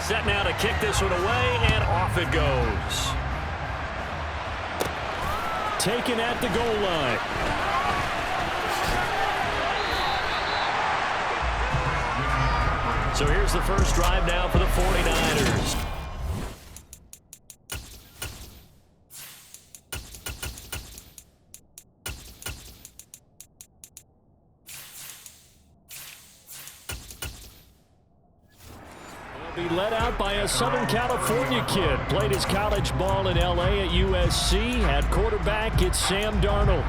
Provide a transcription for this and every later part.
Set now to kick this one away, and off it goes. Taken at the goal line. So here's the first drive now for the 49ers. Be led out by a Southern California kid. Played his college ball in L.A. at USC. At quarterback, it's Sam Darnold.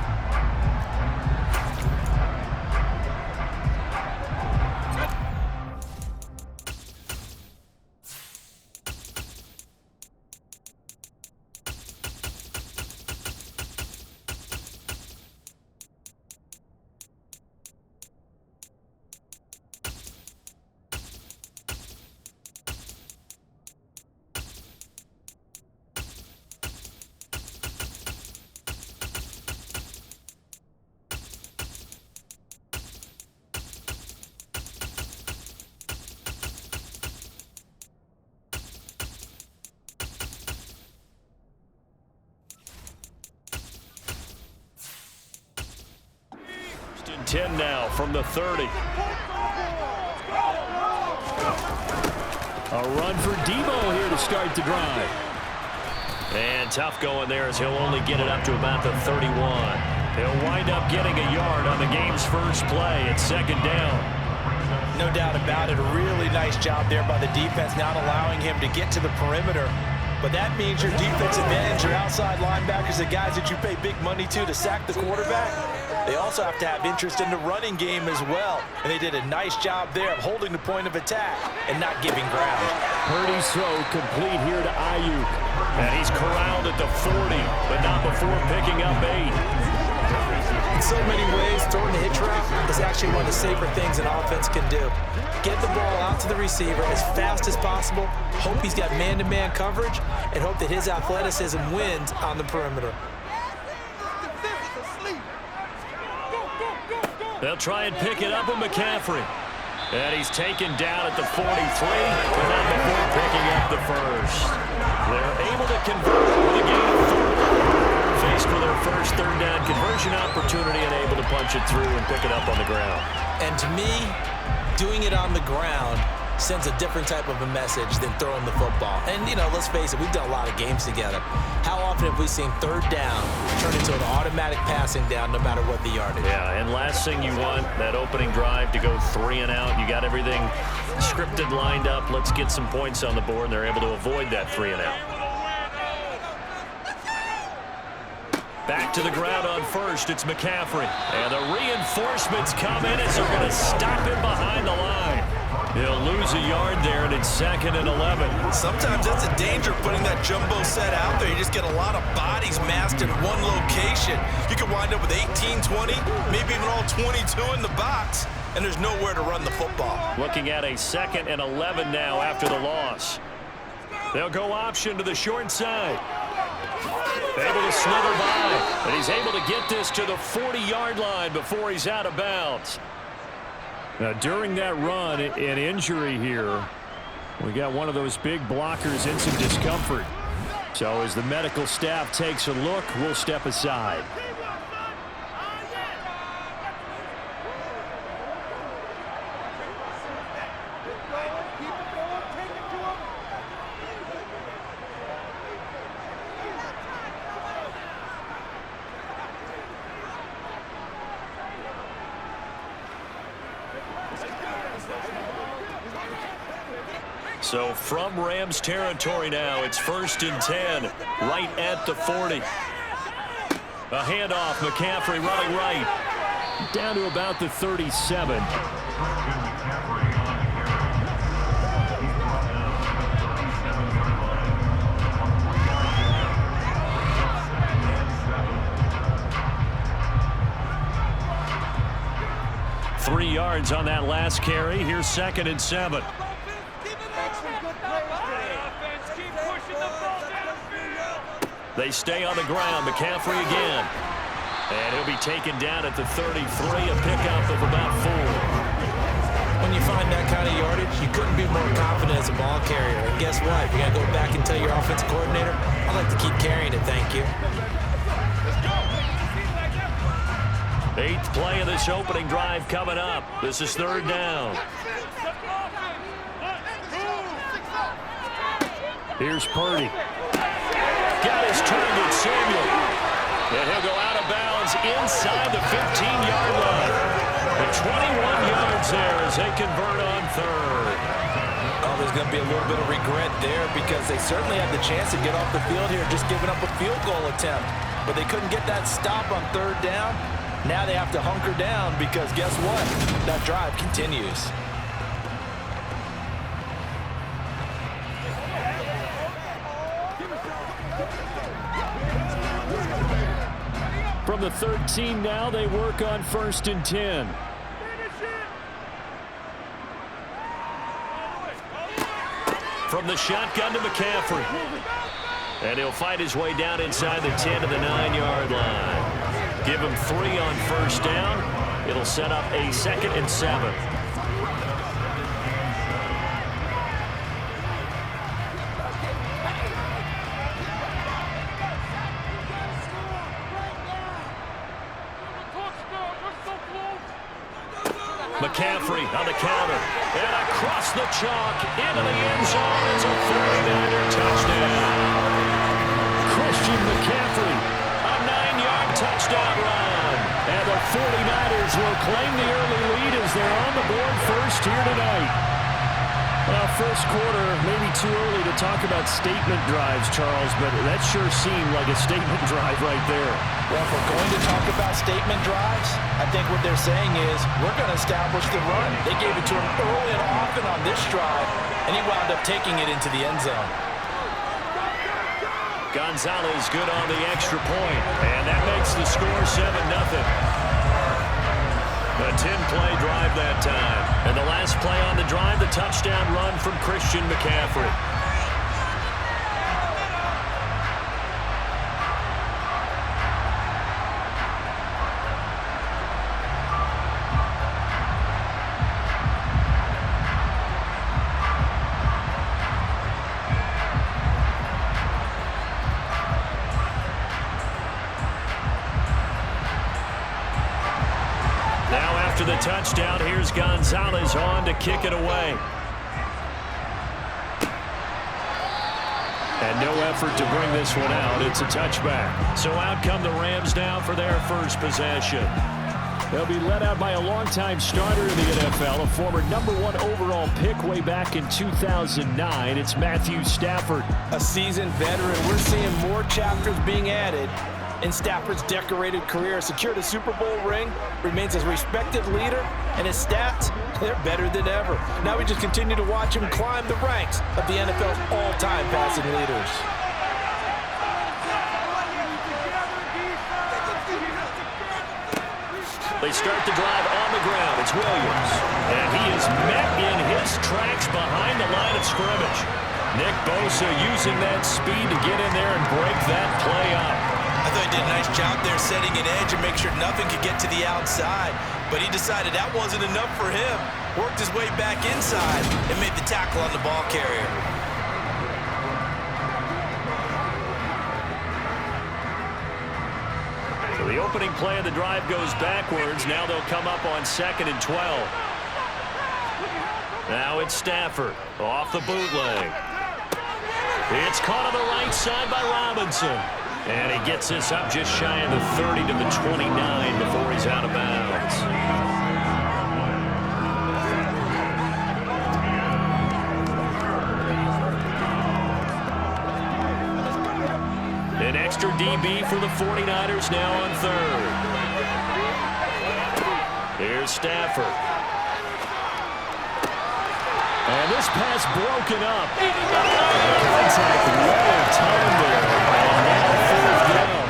In 10 now from the 30. A run for Debo here to start the drive. And tough going there as he'll only get it up to about the 31. He'll wind up getting a yard on the game's first play. It's second down. No doubt about it. A really nice job there by the defense, not allowing him to get to the perimeter. But that means your defensive ends, your outside linebackers, the guys that you pay big money to sack the quarterback, they also have to have interest in the running game as well. And they did a nice job there of holding the point of attack and not giving ground. Purdy's throw complete here to Ayuk. And he's corralled at the 40, but not before picking up 8. In so many ways, throwing the hitch route is actually one of the safer things an offense can do. Get the ball out to the receiver as fast as possible, hope he's got man-to-man coverage, and hope that his athleticism wins on the perimeter. They'll try and pick it up with McCaffrey. And he's taken down at the 43, but not before picking up the first. They're able to convert with a gain of 4. Faced with their first third down conversion opportunity and able to punch it through and pick it up on the ground. And to me, doing it on the ground sends a different type of a message than throwing the football. And, you know, let's face it, we've done a lot of games together. How often have we seen third down turn into an automatic passing down no matter what the yardage? Yeah, and last thing you want, that opening drive to go 3 and out. You got everything scripted, lined up. Let's get some points on the board, and they're able to avoid that 3 and out. Back to the ground on first, it's McCaffrey. And the reinforcements come in as they're going to stop him behind the line. He'll lose a yard there, and it's 2nd and 11. Sometimes that's a danger putting that jumbo set out there. You just get a lot of bodies massed in one location. You could wind up with 18, 20, maybe even all 22 in the box, and there's nowhere to run the football. Looking at a 2nd and 11 now after the loss. They'll go option to the short side. Able to slither by, and he's able to get this to the 40-yard line before he's out of bounds. Now, during that run, an injury here. We got one of those big blockers in some discomfort. So as the medical staff takes a look, we'll step aside. So from Rams territory now, it's 1st and 10, right at the 40. A handoff, McCaffrey running right. Down to about the 37. Three yards on that last carry. Here's 2nd and 7. They stay on the ground. McCaffrey again. And he'll be taken down at the 33, a pickup of about 4. when you find that kind of yardage, you couldn't be more confident as a ball carrier. And guess what? You're going to go back and tell your offensive coordinator, I'd like to keep carrying it, thank you. 8th play of this opening drive coming up. This is 3rd down. Here's Purdy. Got his target, Samuel. And he'll go out of bounds inside the 15-yard line. And 21 yards there as they convert on 3rd. Oh, there's going to be a little bit of regret there because they certainly had the chance to get off the field here, just giving up a field goal attempt. But they couldn't get that stop on 3rd down. Now they have to hunker down because guess what? That drive continues. From the 13 now, they work on 1st and 10. From the shotgun to McCaffrey. And he'll fight his way down inside the 10 to the 9-yard line. Give him 3 on 1st down. It'll set up a 2nd and 7. McCaffrey on the counter. And across the chalk into the end zone. It's a 49er touchdown. Christian McCaffrey, a 9-yard touchdown run. And the 49ers will claim the early lead as they're on the board first here tonight. Well, first quarter, maybe too early to talk about statement drives, Charles, but that sure seemed like a statement drive right there. Well, if we're going to talk about statement drives, I think what they're saying is we're going to establish the run. They gave it to him early and often on this drive, and he wound up taking it into the end zone. Gonzalez good on the extra point, and that makes the score 7-0. A 10-play drive that time. And the last play on the drive, the touchdown run from Christian McCaffrey. After the touchdown, here's Gonzalez on to kick it away. And no effort to bring this one out. It's a touchback. So out come the Rams now for their first possession. They'll be led out by a longtime starter in the NFL, a former #1 overall pick way back in 2009. It's Matthew Stafford. A seasoned veteran. We're seeing more chapters being added in Stafford's decorated career. Secured a Super Bowl ring, remains a respected leader, and his stats, they're better than ever. Now we just continue to watch him climb the ranks of the NFL's all-time passing leaders. They start the drive on the ground. It's Williams. And he is met in his tracks behind the line of scrimmage. Nick Bosa using that speed to get in there and break that play up. I thought he did a nice job there setting an edge and make sure nothing could get to the outside. But he decided that wasn't enough for him. Worked his way back inside and made the tackle on the ball carrier. So the opening play of the drive goes backwards. Now they'll come up on 2nd and 12. Now it's Stafford off the bootleg. It's caught on the right side by Robinson. And he gets this up just shy of the 30 to the 29 before he's out of bounds. An extra DB for the 49ers now on 3rd. Here's Stafford. And this pass broken up. Contact well timed there. And now 4th down.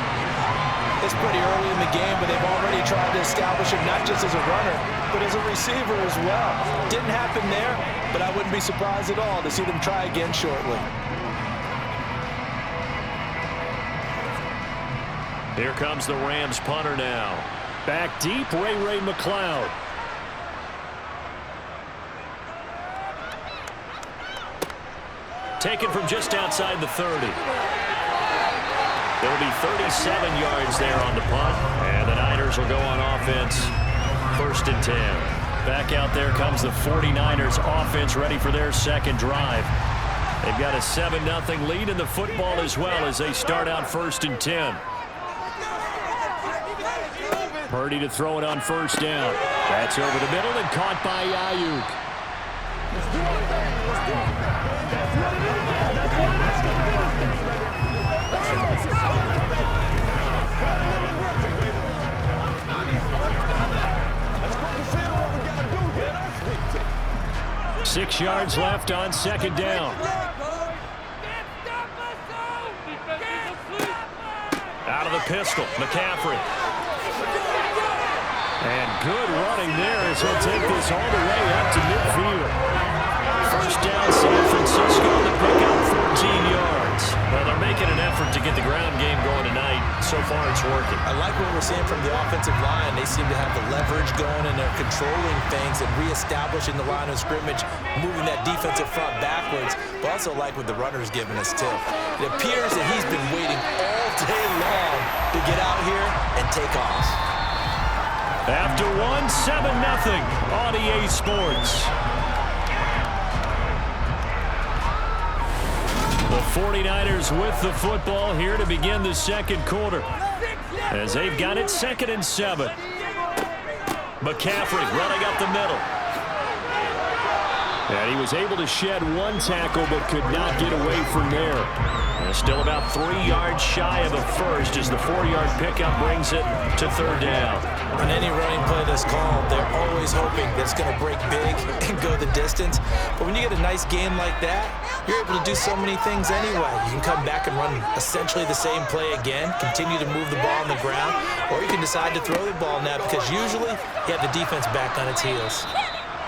It's pretty early in the game, but they've already tried to establish him not just as a runner, but as a receiver as well. Didn't happen there, but I wouldn't be surprised at all to see them try again shortly. Here comes the Rams punter now. Back deep, Ray McCloud. taken from just outside the 30. There will be 37 yards there on the punt, and the Niners will go on offense, 1st and 10. Back out there comes the 49ers offense, ready for their second drive. They've got a 7-0 lead in the football as well as they start out 1st and 10. Purdy to throw it on 1st down. That's over the middle and caught by Ayuk. 6 yards left on 2nd down. Out of the pistol, McCaffrey. And good running there as he'll take this all the way up to midfield. 1st down, San Francisco to pick up 14 yards. Well, they're making an effort to get the ground game going tonight. So far, it's working. I like what we're seeing from the offensive line. They seem to have the leverage going, and they're controlling things and reestablishing the line of scrimmage, moving that defensive front backwards. But also like what the runner's giving us, too. It appears that he's been waiting all day long to get out here and take off. After 7-0 on EA Sports. The 49ers with the football here to begin the 2nd quarter. As they've got it 2nd and 7. McCaffrey running up the middle. And he was able to shed 1 tackle but could not get away from there. And still about 3 yards shy of a first as the 4-yard pickup brings it to 3rd down. On any running play that's called, they're always hoping that it's going to break big and go the distance. But when you get a nice game like that, you're able to do so many things anyway. You can come back and run essentially the same play again, continue to move the ball on the ground, or you can decide to throw the ball now because usually you have the defense back on its heels.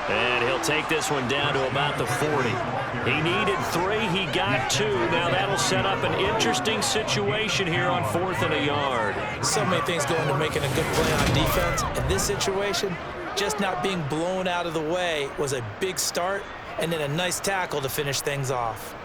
And he'll take this one down to about the 40. He needed 3. He got 2. Now that'll set up an interesting situation here on 4th and a yard. So many things go into making a good play on defense. In this situation, just not being blown out of the way was a big start and then a nice tackle to finish things off.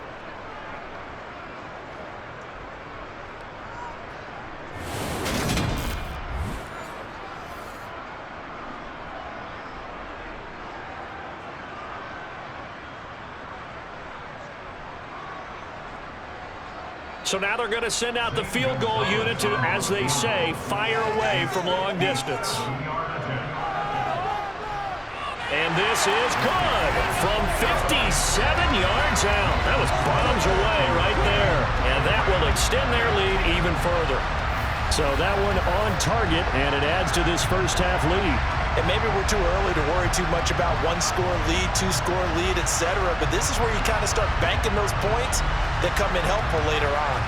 So now they're going to send out the field goal unit to, as they say, fire away from long distance. And this is good from 57 yards out. That was bombs away right there. And that will extend their lead even further. So that one on target, and it adds to this first half lead. And maybe we're too early to worry too much about 1-score lead, 2-score lead, etc. But this is where you kind of start banking those points that come in helpful later on.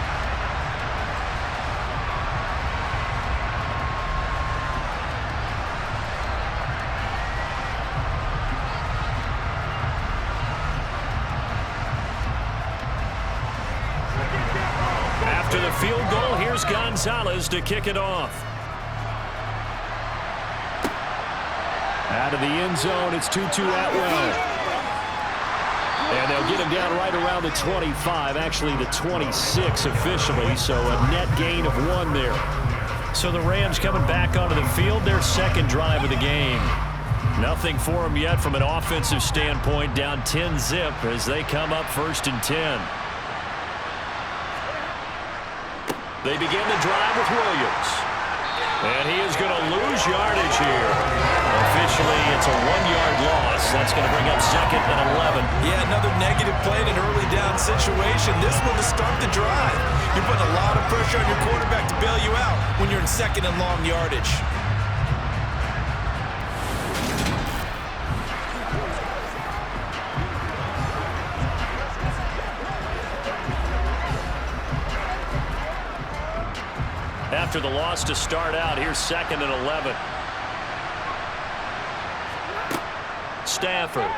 After the field goal, here's Gonzalez to kick it off. Out of the end zone, it's Tutu Atwell. And they'll get him down right around the 25, actually the 26 officially, so a net gain of 1 there. So the Rams coming back onto the field, their 2nd drive of the game. Nothing for them yet from an offensive standpoint, down 10-zip as they come up 1st and 10. They begin the drive with Williams. And he is going to lose yardage here. Officially, it's a 1-yard loss. That's going to bring up 2nd and 11. Yeah, another negative play in an early down situation. This one to start the drive. You're putting a lot of pressure on your quarterback to bail you out when you're in 2nd and long yardage. After the loss to start out, here's 2nd and 11. Stafford.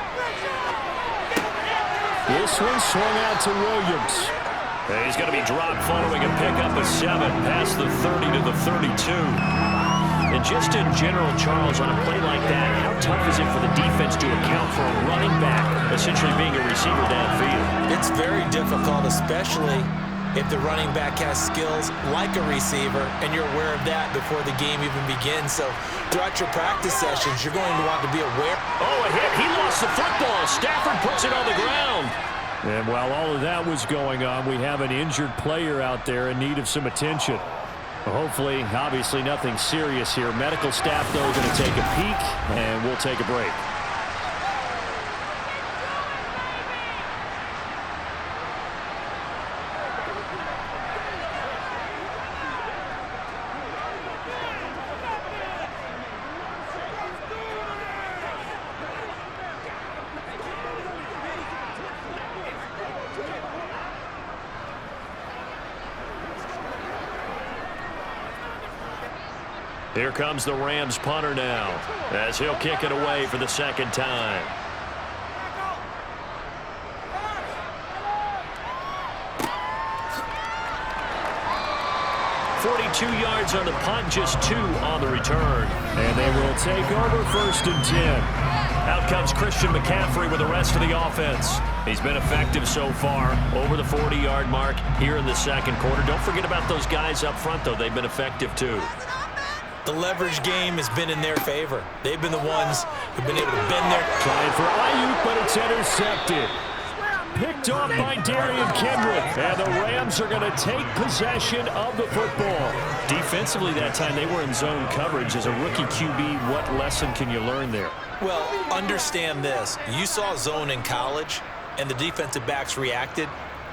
This one swung out to Williams. And he's going to be dropped following a pickup of 7 past the 30 to the 32. And just in general, Charles, on a play like that, how tough is it for the defense to account for a running back, essentially being a receiver downfield. It's very difficult, especially if the running back has skills like a receiver, and you're aware of that before the game even begins. So throughout your practice sessions, you're going to want to be aware. Oh, a hit. He lost the football. Stafford puts it on the ground. And while all of that was going on, we have an injured player out there in need of some attention. Hopefully, obviously nothing serious here. Medical staff, though, going to take a peek, and we'll take a break. Here comes the Rams punter now, as he'll kick it away for the second time. .42 yards on the punt, just 2 on the return. And they will take over 1st and 10. Out comes Christian McCaffrey with the rest of the offense. He's been effective so far, over the 40-yard mark here in the second quarter. Don't forget about those guys up front, though. They've been effective, too. The leverage game has been in their favor. They've been the ones who've been able to bend their... Trying for Ayuk, but it's intercepted. Picked off by Darian Kendrick. And the Rams are going to take possession of the football. Defensively that time, they were in zone coverage. As a rookie QB, what lesson can you learn there? Well, understand this. You saw zone in college, and the defensive backs reacted,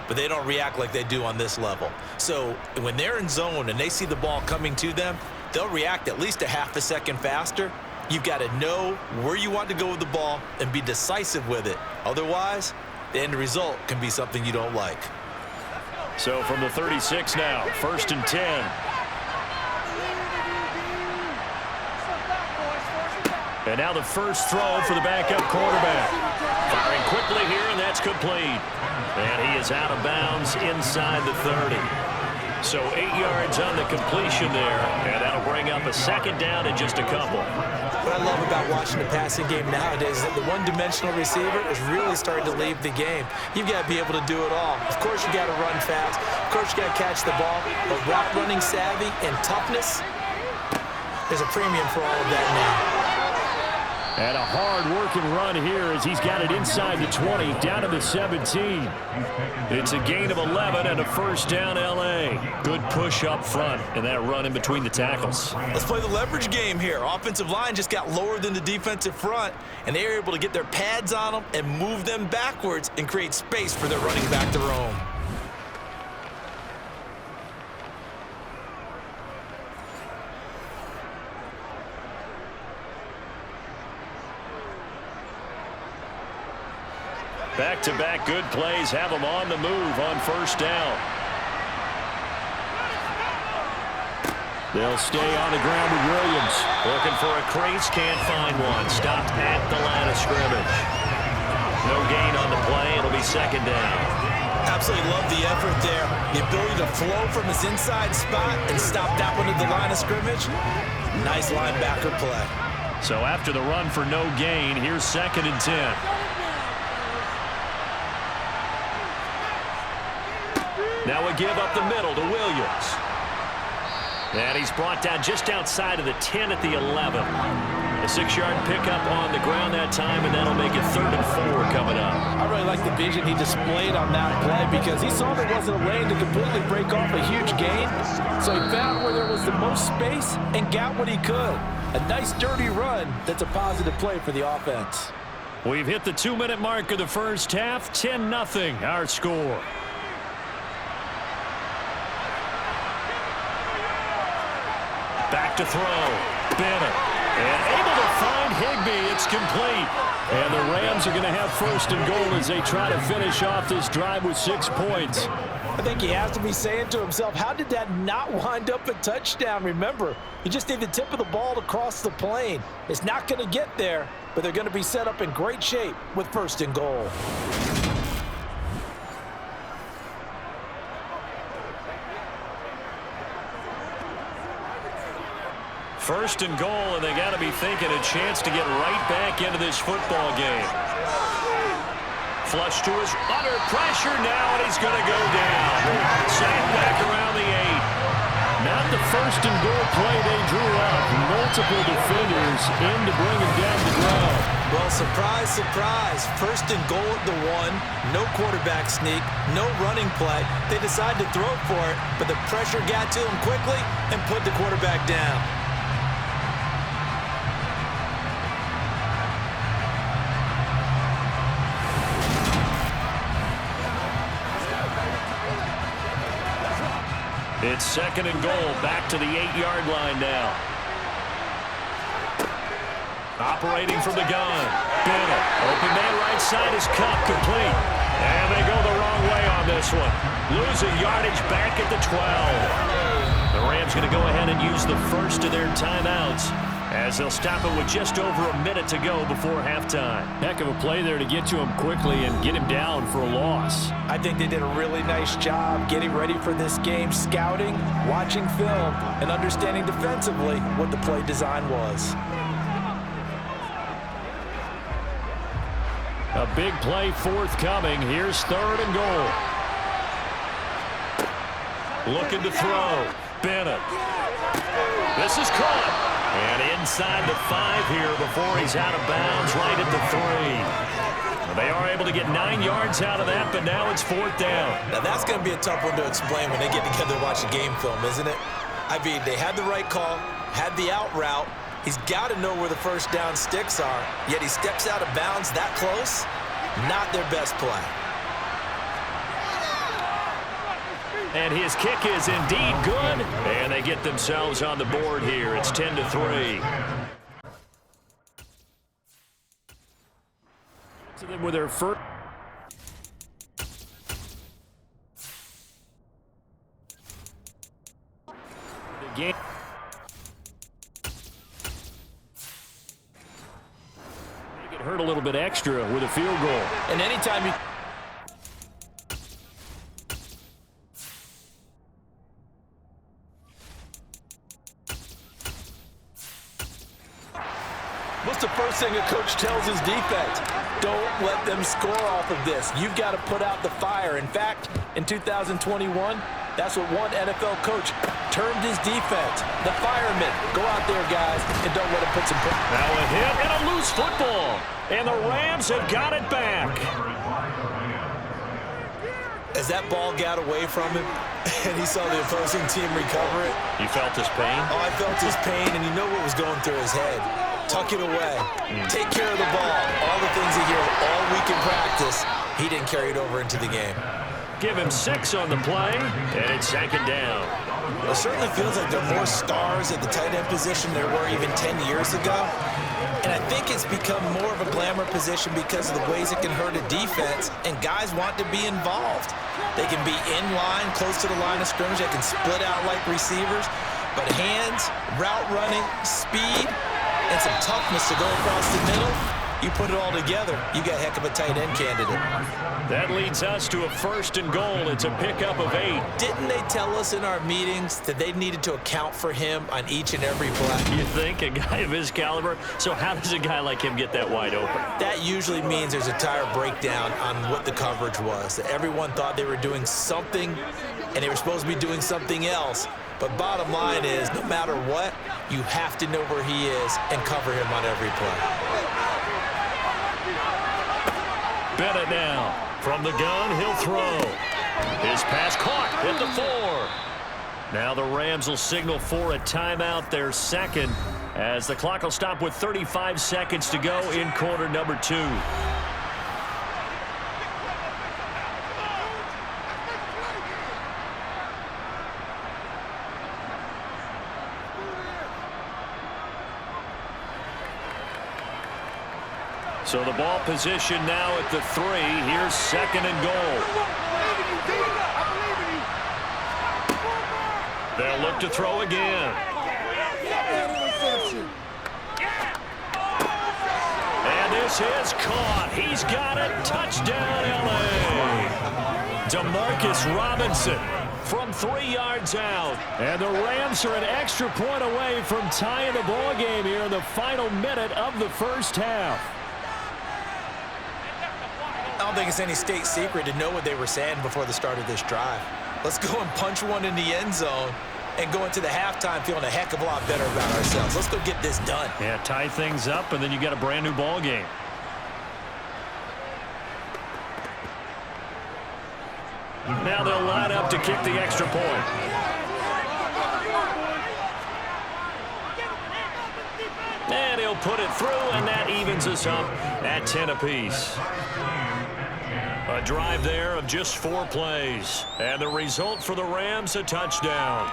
but they don't react like they do on this level. So when they're in zone and they see the ball coming to them, they'll react at least a half a second faster. You've got to know where you want to go with the ball and be decisive with it. Otherwise, the end result can be something you don't like. So from the 36 now, 1st and 10. And now the first throw for the backup quarterback. Firing quickly here, and that's complete. And he is out of bounds inside the 30. So 8 yards on the completion there, and that'll bring up a second down in just a couple. What I love about watching the passing game nowadays is that the one-dimensional receiver is really starting to leave the game. You've got to be able to do it all. Of course, you got to run fast. Of course, you got to catch the ball. But route running savvy and toughness, there's a premium for all of that now. And a hard-working run here as he's got it inside the 20, down to the 17. It's a gain of 11 and a first down, L.A. Good push up front and that run in between the tackles. Let's play the leverage game here. Offensive line just got lower than the defensive front, and they were able to get their pads on them and move them backwards and create space for their running back to roam. Back-to-back good plays have them on the move on first down. They'll stay on the ground with Williams. Looking for a crease, can't find one. Stopped at the line of scrimmage. No gain on the play. It'll be second down. Absolutely love the effort there. The ability to flow from his inside spot and stop that one at the line of scrimmage. Nice linebacker play. So after the run for no gain, here's 2nd and 10. Now a give up the middle to Williams. And he's brought down just outside of the 10 at the 11. A 6-yard pickup on the ground that time, and that'll make it 3rd and 4 coming up. I really like the vision he displayed on that play because he saw there wasn't a lane to completely break off a huge gain. So he found where there was the most space and got what he could. A nice dirty run that's a positive play for the offense. We've hit the 2-minute mark of the first half. 10-0 our score. Back to throw. Bennett. And able to find Higbee. It's complete. And the Rams are going to have 1st and goal as they try to finish off this drive with 6 points. I think he has to be saying to himself, how did that not wind up a touchdown? Remember, you just need the tip of the ball to cross the plane. It's not going to get there, but they're going to be set up in great shape with 1st and goal. First and goal, and they got to be thinking a chance to get right back into this football game. Flush to his under pressure now, and he's going to go down. Sacked back around the 8. Not the first and goal play they drew up. Multiple defenders in to bring him down the ground. Well, surprise, surprise. First and goal at the 1. No quarterback sneak. No running play. They decide to throw for it, but the pressure got to him quickly and put the quarterback down. It's second and goal, back to the 8-yard line now. Operating from the gun. Bennett, open man right side is cut, complete. And they go the wrong way on this one. Losing yardage back at the 12. The Rams going to go ahead and use the first of their timeouts as they'll stop it with just over a minute to go before halftime. Heck of a play there to get to him quickly and get him down for a loss. I think they did a really nice job getting ready for this game, scouting, watching film, and understanding defensively what the play design was. A big play forthcoming. Here's third and goal. Looking to throw. Bennett. This is caught. And inside the 5 here before he's out of bounds right at the 3. They are able to get 9 yards out of that, but now it's fourth down. Now that's going to be a tough one to explain when they get together and watch a game film, isn't it? I mean, they had the right call, had the out route. He's got to know where the first down sticks are, yet he steps out of bounds that close. Not their best play. And his kick is indeed good. And they get themselves on the board here. It's 10-3. To them with their first. The game. Make it hurt a little bit extra with a field goal. And anytime you... What's the first thing a coach tells his defense? Don't let them score off of this. You've got to put out the fire. In fact, in 2021, that's what one NFL coach termed his defense. The firemen. Go out there, guys, and don't let them put some... Now a hit and a loose football. And the Rams have got it back. As that ball got away from him, and he saw the opposing team recover it. You felt his pain? Oh, I felt his pain, and you know what was going through his head. Tuck it away. Take care of the ball. All the things he hears all week in practice, he didn't carry it over into the game. Give him 6 on the play, and it's second down. It certainly feels like there are more stars at the tight end position than there were even 10 years ago. And I think it's become more of a glamour position because of the ways it can hurt a defense, and guys want to be involved. They can be in line, close to the line of scrimmage. They can split out like receivers. But hands, route running, speed, and some toughness to go across the middle, you put it all together, you got a heck of a tight end candidate. That leads us to a first and goal. It's a pickup of 8. Didn't they tell us in our meetings that they needed to account for him on each and every play? You think? A guy of his caliber? So how does a guy like him get that wide open? That usually means there's a tire breakdown on what the coverage was. That everyone thought they were doing something, and they were supposed to be doing something else. But bottom line is, no matter what, you have to know where he is and cover him on every play. Bennett now. From the gun, he'll throw. His pass caught at the 4. Now the Rams will signal for a timeout, their second, as the clock will stop with 35 seconds to go in quarter number 2. So the ball position now at the 3. Here's second and goal. They'll look to throw again. And this is caught. He's got it. Touchdown, L.A. Demarcus Robinson from 3 yards out. And the Rams are an extra point away from tying the ball game here in the final minute of the first half. I'm think it's any state secret to know what they were saying before the start of this drive. Let's go and punch one in the end zone and go into the halftime feeling a heck of a lot better about ourselves. Let's go get this done. Yeah, tie things up, and then you got a brand new ball game. Now they'll line up to kick the extra point. And he'll put it through, and that evens us up at 10 apiece. A drive there of just 4 plays. And the result for the Rams, a touchdown.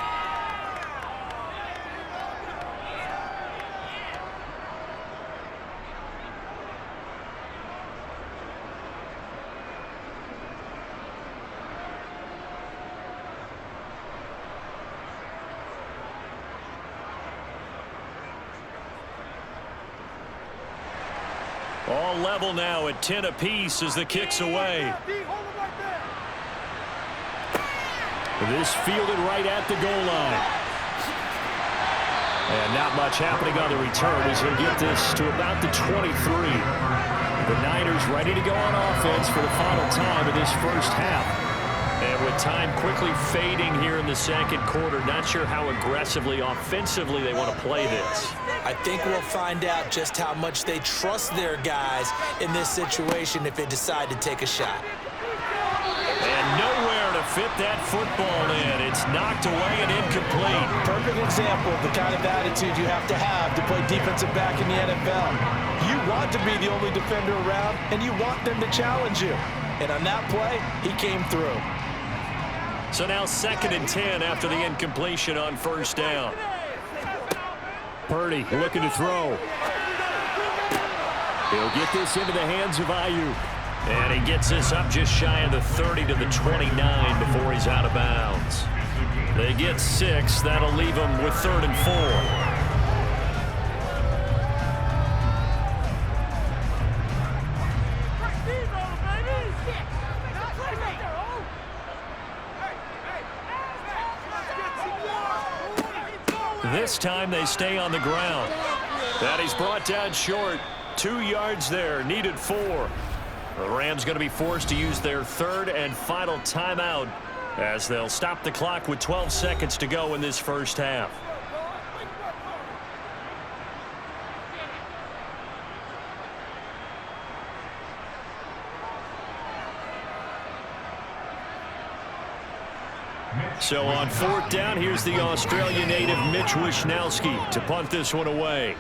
All level now at 10 apiece as the kick's away. This fielded right at the goal line. And not much happening on the return as he'll get this to about the 23. The Niners ready to go on offense for the final time of this first half. And with time quickly fading here in the second quarter, not sure how aggressively, offensively they want to play this. I think we'll find out just how much they trust their guys in this situation if they decide to take a shot. And nowhere to fit that football in. It's knocked away and incomplete. Perfect example of the kind of attitude you have to play defensive back in the NFL. You want to be the only defender around, and you want them to challenge you. And on that play, he came through. So now 2nd and 10 after the incompletion on first down. Purdy looking to throw. He'll get this into the hands of Ayuk. And he gets this up just shy of the 30 to the 29 before he's out of bounds. They get 6. That'll leave them with 3rd and 4. This time they stay on the ground. That he's brought down short. 2 yards there, needed 4. The Rams going to be forced to use their 3rd and final timeout as they'll stop the clock with 12 seconds to go in this first half. So on 4th down, here's the Australian native Mitch Wishnowsky to punt this one away.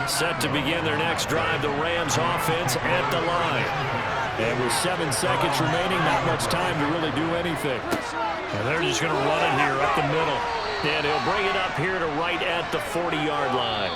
Set to begin their next drive, the Rams offense at the line. And with 7 seconds remaining, not much time to really do anything. And they're just going to run it here up the middle. And he'll bring it up here to right at the 40-yard line.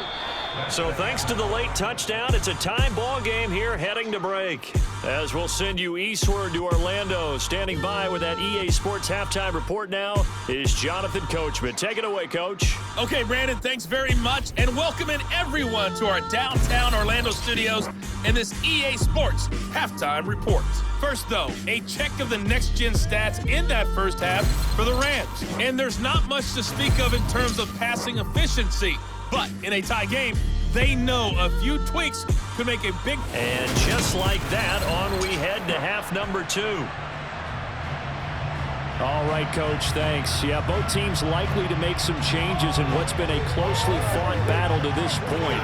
So thanks to the late touchdown, it's a tie ball game here heading to break. As we'll send you eastward to Orlando. Standing by with that EA Sports halftime report now is Jonathan Coachman. Take it away, Coach. Okay, Brandon, thanks very much. And welcoming everyone to our downtown Orlando studios and this EA Sports halftime report. First, though, a check of the next-gen stats in that first half for the Rams. And there's not much to speak of in terms of passing efficiency. But in a tie game, they know a few tweaks could make a big... And just like that, on we head to half number 2. All right, Coach, thanks. Yeah, both teams likely to make some changes in what's been a closely fought battle to this point.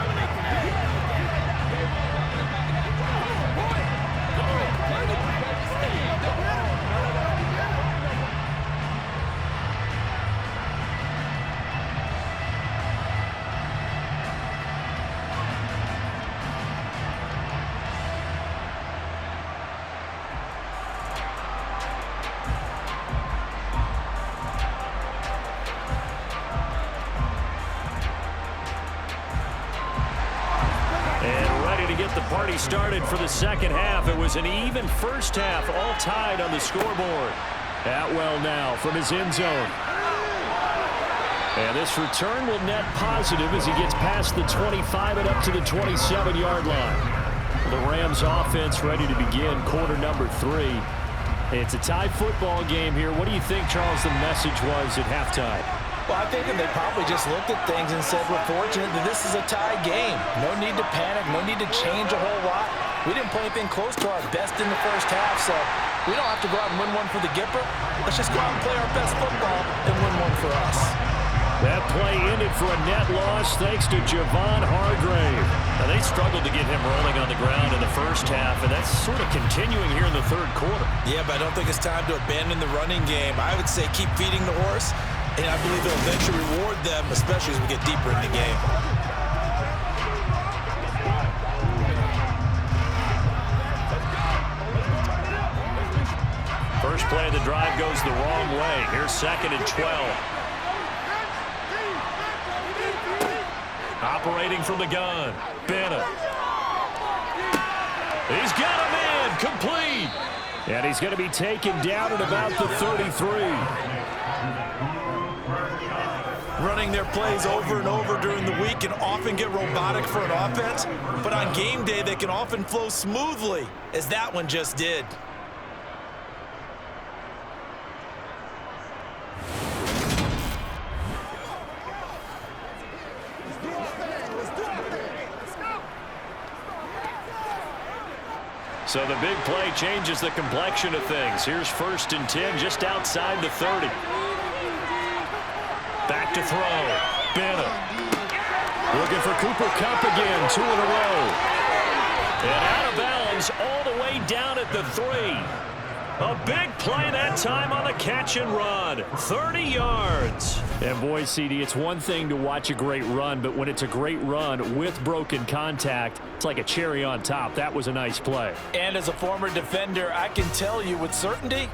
Party started for the second half. It was an even first half, all tied on the scoreboard. Atwell now from his end zone. And this return will net positive as he gets past the 25 and up to the 27-yard line. The Rams offense ready to begin quarter number 3. It's a tie football game here. What do you think, Charles, the message was at halftime? Well, I think that they probably just looked at things and said, we're fortunate that this is a tie game. No need to panic, no need to change a whole lot. We didn't play anything close to our best in the first half, so we don't have to go out and win one for the Gipper. Let's just go out and play our best football and win one for us. That play ended for a net loss thanks to Javon Hargrave. Now, they struggled to get him rolling on the ground in the first half, and that's sort of continuing here in the third quarter. Yeah, but I don't think it's time to abandon the running game. I would say keep feeding the horse, and I believe it'll eventually reward them, especially as we get deeper in the game. First play of the drive goes the wrong way. Here's 2nd and 12. Operating from the gun, Bennett. He's got a man, complete. And he's going to be taken down at about the 33. Running their plays over and over during the week can often get robotic for an offense, but on game day they can often flow smoothly, as that one just did. So the big play changes the complexion of things. Here's 1st and 10 just outside the 30. Back to throw. Bennett. Looking for Cooper Kupp again, 2 in a row. And out of bounds all the way down at the 3. A big play that time on the catch and run. 30 yards. And boy, CD, it's one thing to watch a great run, but when it's a great run with broken contact, it's like a cherry on top. That was a nice play. And as a former defender, I can tell you with certainty,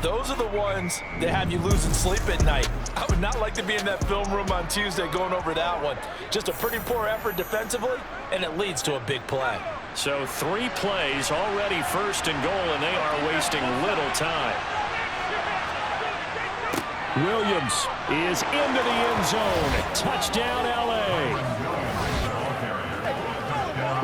those are the ones that have you losing sleep at night. I would not like to be in that film room on Tuesday going over that one. Just a pretty poor effort defensively, and it leads to a big play. So 3 plays already 1st and goal, and they are wasting little time. Williams is into the end zone. Touchdown, L.A.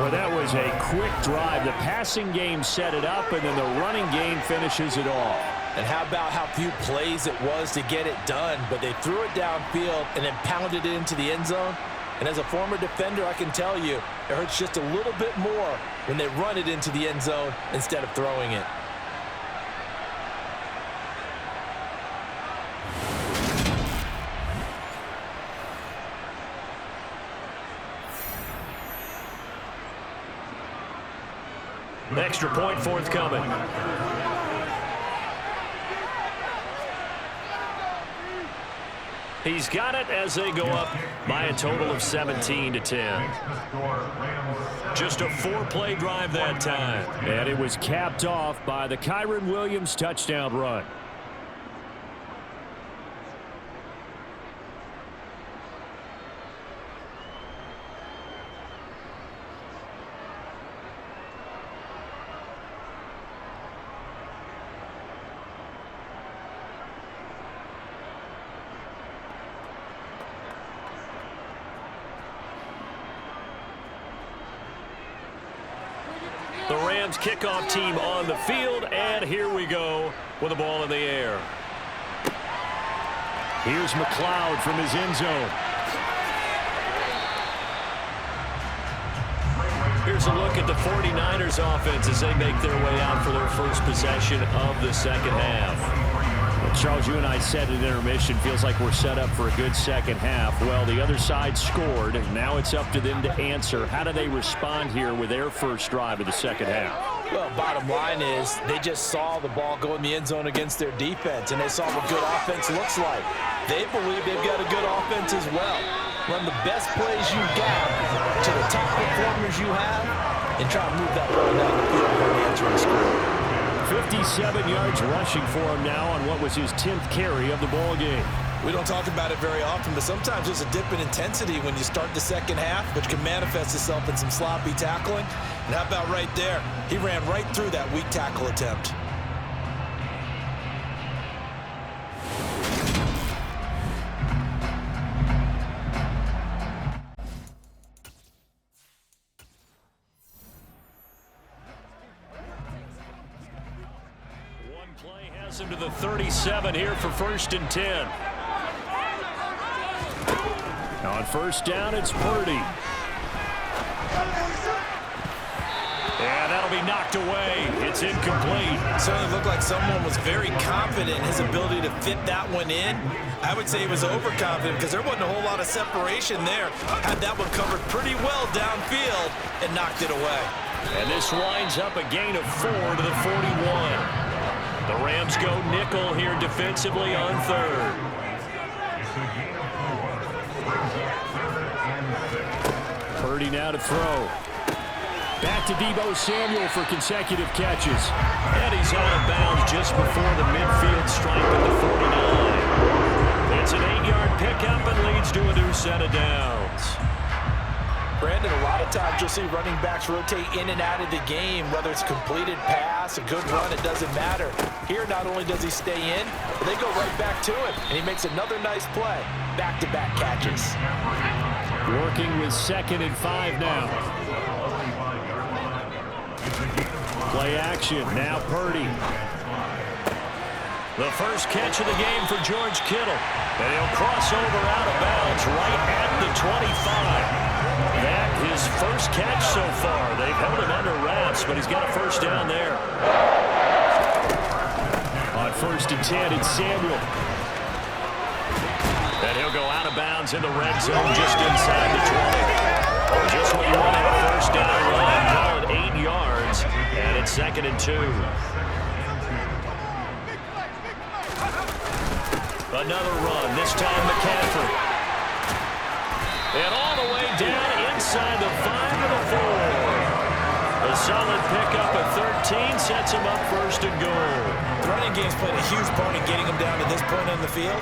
Well, that was a quick drive. The passing game set it up, and then the running game finishes it off. And how about how few plays it was to get it done, but they threw it downfield and then pounded it into the end zone. And as a former defender, I can tell you, it hurts just a little bit more when they run it into the end zone instead of throwing it. Extra point forthcoming. He's got it as they go up by a total of 17-10. Just a 4-play drive that time. And it was capped off by the Kyren Williams touchdown run. The Rams kickoff team on the field, and here we go with the ball in the air. Here's McLeod from his end zone. Here's a look at the 49ers offense as they make their way out for their first possession of the second half. Charles, you and I said at intermission, feels like we're set up for a good second half. Well, the other side scored, and now it's up to them to answer. How do they respond here with their first drive of the second half? Well, bottom line is they just saw the ball go in the end zone against their defense, and they saw what good offense looks like. They believe they've got a good offense as well. Run the best plays you got to the top performers you have, and try to move that ball down the field for the answering score. 57 yards rushing for him now on what was his 10th carry of the ball game. We don't talk about it very often, but sometimes there's a dip in intensity when you start the second half, which can manifest itself in some sloppy tackling. And how about right there? He ran right through that weak tackle attempt. Play has him to the 37 here for 1st and 10. On first down, it's Purdy. And that'll be knocked away. It's incomplete. Certainly looked like someone was very confident in his ability to fit that one in. I would say he was overconfident because there wasn't a whole lot of separation there. Had that one covered pretty well downfield and knocked it away. And this winds up a gain of 4 to the 41. The Rams go nickel here defensively on third. Purdy now to throw. Back to Deebo Samuel for consecutive catches. And he's out of bounds just before the midfield stripe at the 49. It's an 8-yard pickup and leads to a new set of downs. Brandon, a lot of times you'll see running backs rotate in and out of the game, whether it's a completed pass, a good run, it doesn't matter. Here, not only does he stay in, but they go right back to him, and he makes another nice play. Back-to-back catches. Working with 2nd and 5 now. Play action, now Purdy. The first catch of the game for George Kittle. And he'll cross over out of bounds right at the 25. That his first catch so far. They've held him under wraps, but he's got a first down there. On 1st and 10, it's Samuel. And he'll go out of bounds in the red zone just inside the 20. Just what you want at a first down run. Call it 8 yards, and it's 2nd and 2. Another run, this time McCaffrey. And all the way down inside the 5 to the 4. A solid pickup at 13 sets him up 1st and goal. The running game's played a huge part in getting him down to this point on the field.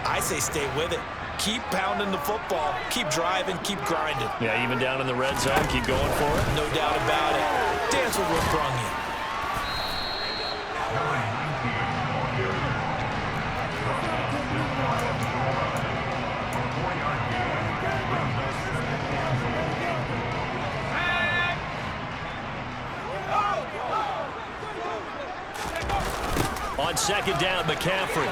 I say stay with it. Keep pounding the football. Keep driving. Keep grinding. Yeah, even down in the red zone, keep going for it. No doubt about it. Dance with what brung you. On 2nd down, McCaffrey.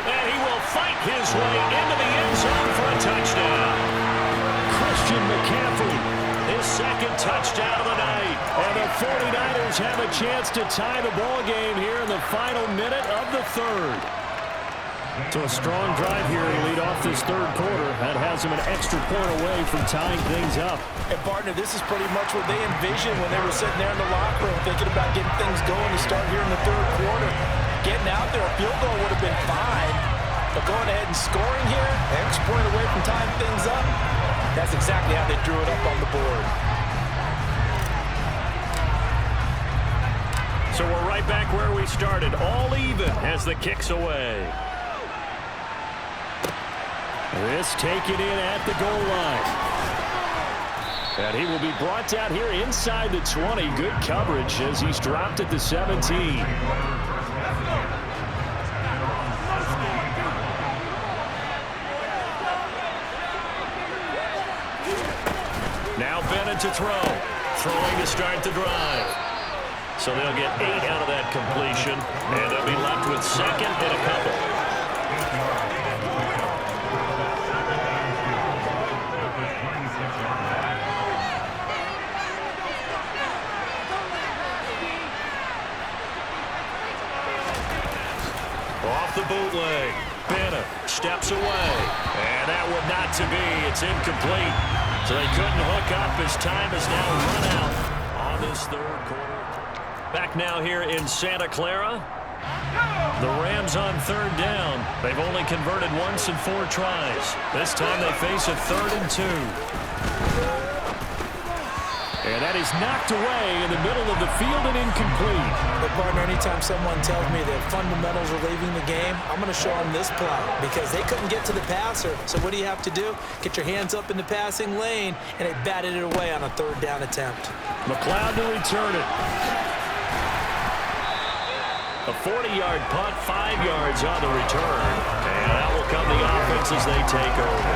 And he will fight his way into the end zone for a touchdown. Christian McCaffrey, his 2nd touchdown of the night. And the 49ers have a chance to tie the ball game here in the final minute of the 3rd. So a strong drive here to lead off this 3rd quarter. That has him an extra point away from tying things up. And partner, this is pretty much what they envisioned when they were sitting there in the locker room thinking about getting things going to start here in the 3rd quarter. Getting out there, a field goal would have been fine. But going ahead and scoring here, an extra point away from tying things up, that's exactly how they drew it up on the board. So we're right back where we started, all even as the kick's away. This taken in at the goal line. And he will be brought down here inside the 20. Good coverage as he's dropped at the 17. Now Bennett to throw. Throwing to start the drive. So they'll get 8 out of that completion. And they'll be left with 2nd and a couple. Off the bootleg. Bennett steps away. And that one not to be. It's incomplete. So they couldn't hook up as time has now run out on this 3rd quarter. Back now here in Santa Clara. The Rams on 3rd down. They've only converted once in 4 tries. This time they face a 3rd and 2. And that is knocked away in the middle of the field and incomplete. But partner, anytime someone tells me that fundamentals are leaving the game, I'm going to show them this play because they couldn't get to the passer. So what do you have to do? Get your hands up in the passing lane, and they batted it away on a 3rd down attempt. McLeod to return it. A 40-yard punt, 5 yards on the return. And that will come the offense as they take over.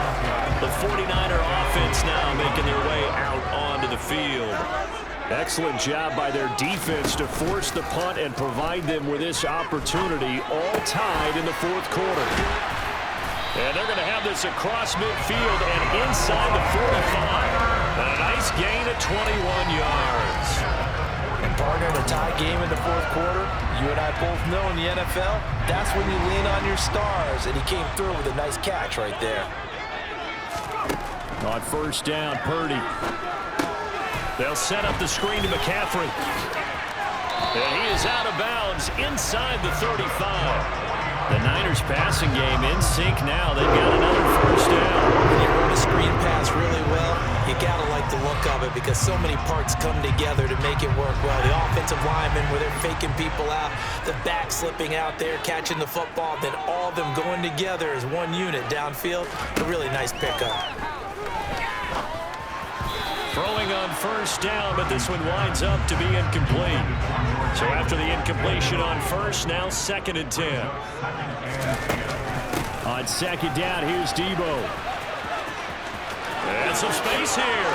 The 49er offense now making their way out onto the field. Excellent job by their defense to force the punt and provide them with this opportunity, all tied in the 4th quarter. And they're going to have this across midfield and inside the 45. And a nice gain of 21 yards. And partner, in a tie game in the fourth quarter, you and I both know in the NFL, that's when you lean on your stars. And he came through with a nice catch right there. On first down, Purdy. They'll set up the screen to McCaffrey. And he is out of bounds inside the 35. The Niners passing game in sync now. They've got another first down. When you run a screen pass really well, you got to like the look of it because so many parts come together to make it work well. The offensive linemen, where they're faking people out, the back slipping out there, catching the football, then all of them going together as one unit downfield. A really nice pickup. Throwing on first down, but this one winds up to be incomplete. So after the incompletion on first, now 2nd and 10. On 2nd down, here's Debo. And some space here.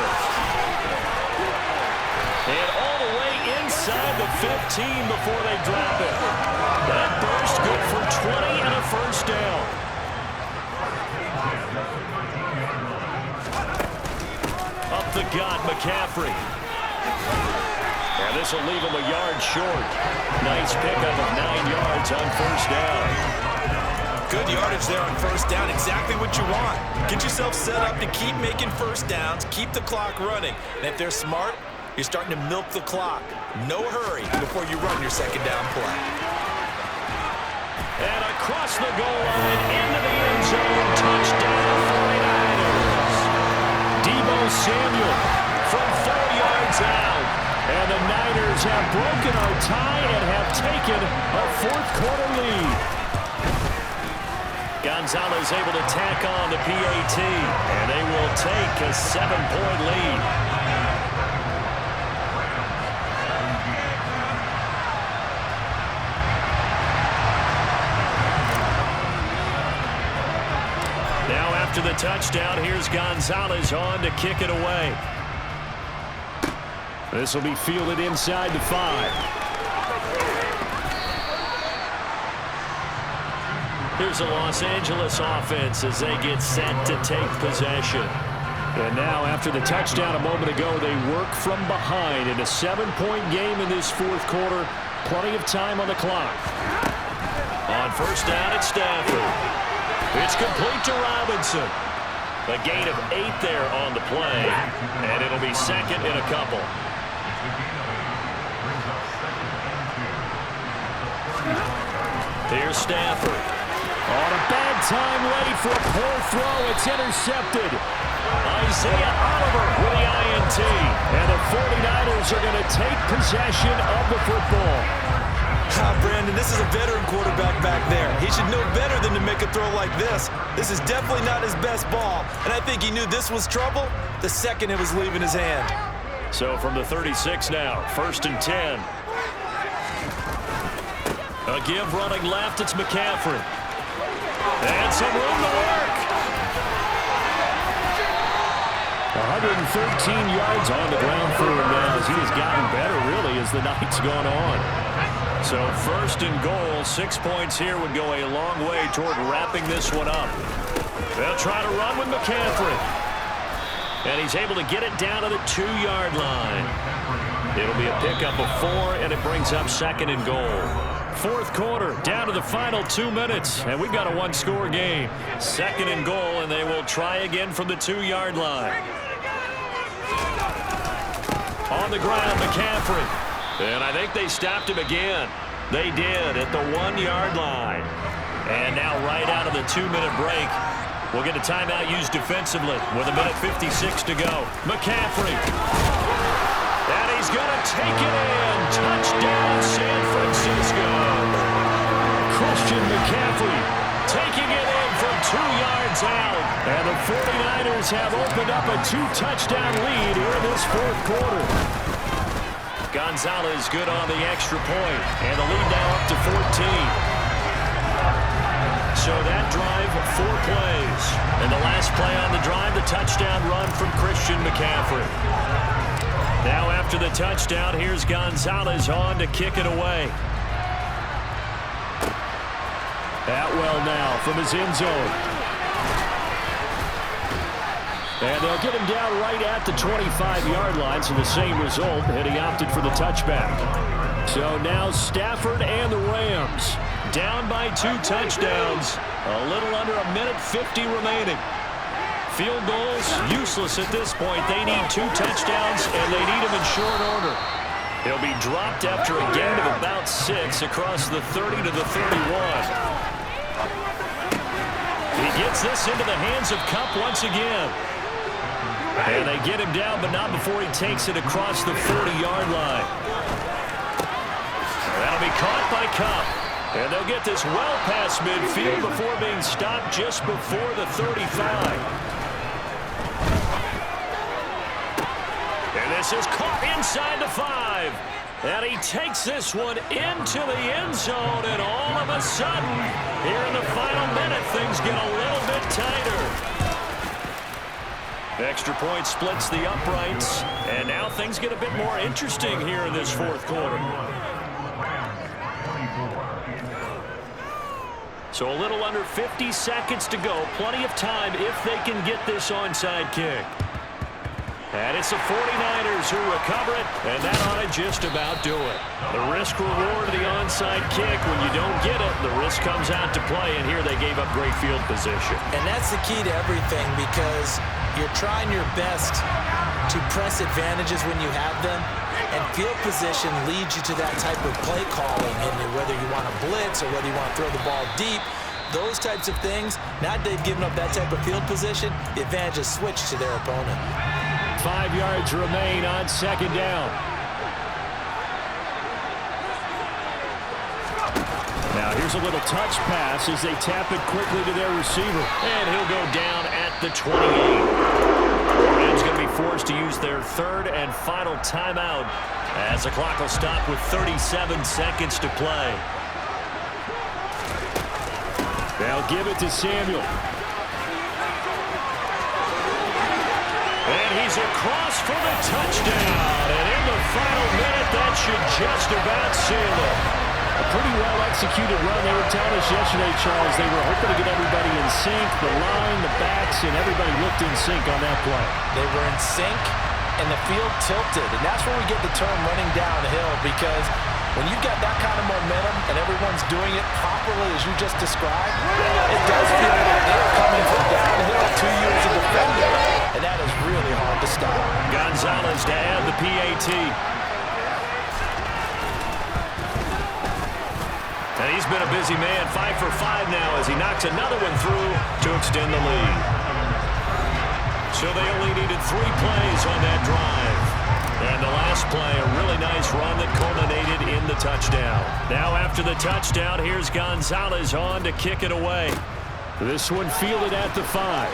And all the way inside the 15 before they drop it. That burst good for 20 and a first down. Up the gut, McCaffrey. And this will leave him a yard short. Nice pickup of 9 yards on first down. Good yardage there on first down. Exactly what you want. Get yourself set up to keep making first downs, keep the clock running. And if they're smart, you're starting to milk the clock. No hurry before you run your second down play. And across the goal line into the end zone. Touchdown 49ers. Debo Samuel from 4 yards out. And the Niners have broken our tie and have taken a fourth-quarter lead. Gonzalez able to tack on the PAT, and they will take a 7-point lead. Now after the touchdown, here's Gonzalez on to kick it away. This will be fielded inside the 5. Here's the Los Angeles offense as they get set to take possession. And now, after the touchdown a moment ago, they work from behind in a 7-point game in this fourth quarter. Plenty of time on the clock. On first down, it's Stafford. It's complete to Robinson. A gain of 8 there on the play, and it'll be second and a couple. Here's Stafford. On a bad time, late for a poor throw. It's intercepted. Isaiah Oliver with the INT. And the 49ers are going to take possession of the football. Brandon, this is a veteran quarterback back there. He should know better than to make a throw like this. This is definitely not his best ball. And I think he knew this was trouble the second it was leaving his hand. So from the 36 now, 1st and 10. A give running left, it's McCaffrey. And some room to work. 113 yards on the ground for him now as he has gotten better, really, as the night's gone on. So 1st and goal, 6 points here would go a long way toward wrapping this one up. They'll try to run with McCaffrey. And he's able to get it down to the 2-yard line. It'll be a pickup of 4, and it brings up 2nd and goal. Fourth quarter, down to the final 2 minutes, and we've got a 1-score game. 2nd and goal, and they will try again from the 2-yard line. On the ground, McCaffrey. And I think they stopped him again. They did at the 1-yard line. And now right out of the 2-minute break, we'll get a timeout used defensively with 1:56 to go. McCaffrey. And he's going to take it in. Touchdown, San Francisco. Christian McCaffrey taking it in from 2 yards out. And the 49ers have opened up a 2-touchdown lead here in this fourth quarter. Gonzalez good on the extra point. And the lead now up to 14. So that drive, 4 plays. And the last play on the drive, the touchdown run from Christian McCaffrey. Now after the touchdown, here's Gonzalez on to kick it away. Atwell now from his end zone. And they'll get him down right at the 25-yard line, so the same result, and he opted for the touchback. So now Stafford and the Rams down by 2 touchdowns. A little under a minute 50 remaining. Field goals useless at this point. They need 2 touchdowns, and they need them in short order. He'll be dropped after a gain of about 6 across the 30 to the 31. He gets this into the hands of Kupp once again. And they get him down, but not before he takes it across the 40-yard line. That'll be caught by Kupp. And they'll get this well past midfield before being stopped just before the 35. And this is caught inside the 5. And he takes this one into the end zone. And all of a sudden, here in the final minute, things get a little bit tighter. Extra point splits the uprights, and now things get a bit more interesting here in this fourth quarter. So a little under 50 seconds to go. Plenty of time if they can get this onside kick. And it's the 49ers who recover it, and that ought to just about do it. The risk-reward of the onside kick, when you don't get it, the risk comes out to play, and here they gave up great field position. And that's the key to everything, because you're trying your best to press advantages when you have them, and field position leads you to that type of play calling, and whether you want to blitz or whether you want to throw the ball deep, those types of things, now that they've given up that type of field position, the advantage is switched to their opponent. 5 yards remain on second down. Now here's a little touch pass as they tap it quickly to their receiver. And he'll go down at the 28. The Rams going to be forced to use their third and final timeout as the clock will stop with 37 seconds to play. They'll give it to Samuel. And he's across for the touchdown. And in the final minute, that should just about seal it. A pretty well-executed run. They were telling us yesterday, Charles, they were hoping to get everybody in sync, the line, the backs, and everybody looked in sync on that play. They were in sync, and the field tilted. And that's where we get the term running downhill, because when you've got that kind of momentum and everyone's doing it properly as you just described, it does feel like they're coming from downhill 2 years of defender, and that is really hard to stop. Gonzalez to add the PAT. And he's been a busy man, 5 for 5 now as he knocks another one through to extend the lead. So they only needed 3 plays on that drive. And the last play, a really nice run that culminated in the touchdown. Now after the touchdown, here's Gonzalez on to kick it away. This one fielded at the 5.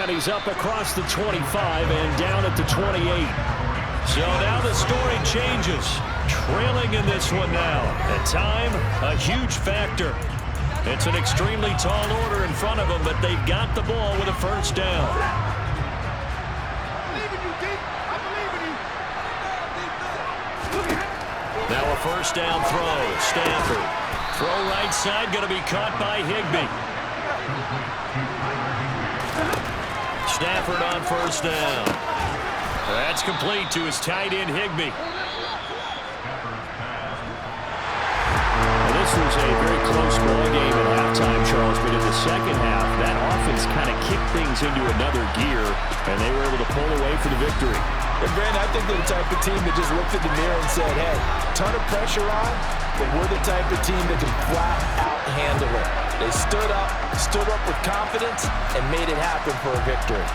And he's up across the 25 and down at the 28. So now the story changes. Trailing in this one now. At time, a huge factor. It's an extremely tall order in front of them, but they've got the ball with a first down. Now a first down throw. Stafford. Throw right side, going to be caught by Higbee. Stafford on first down. That's complete to his tight end, Higbee. This was a very close ball game at halftime, Charles, but in the second half, that offense kind of kicked things into another gear, and they were able to pull away for the victory. And Brandon, I think they're the type of team that just looked at the mirror and said, hey, ton of pressure on, but we're the type of team that can flat out handle it. They stood up with confidence, and made it happen for a victory.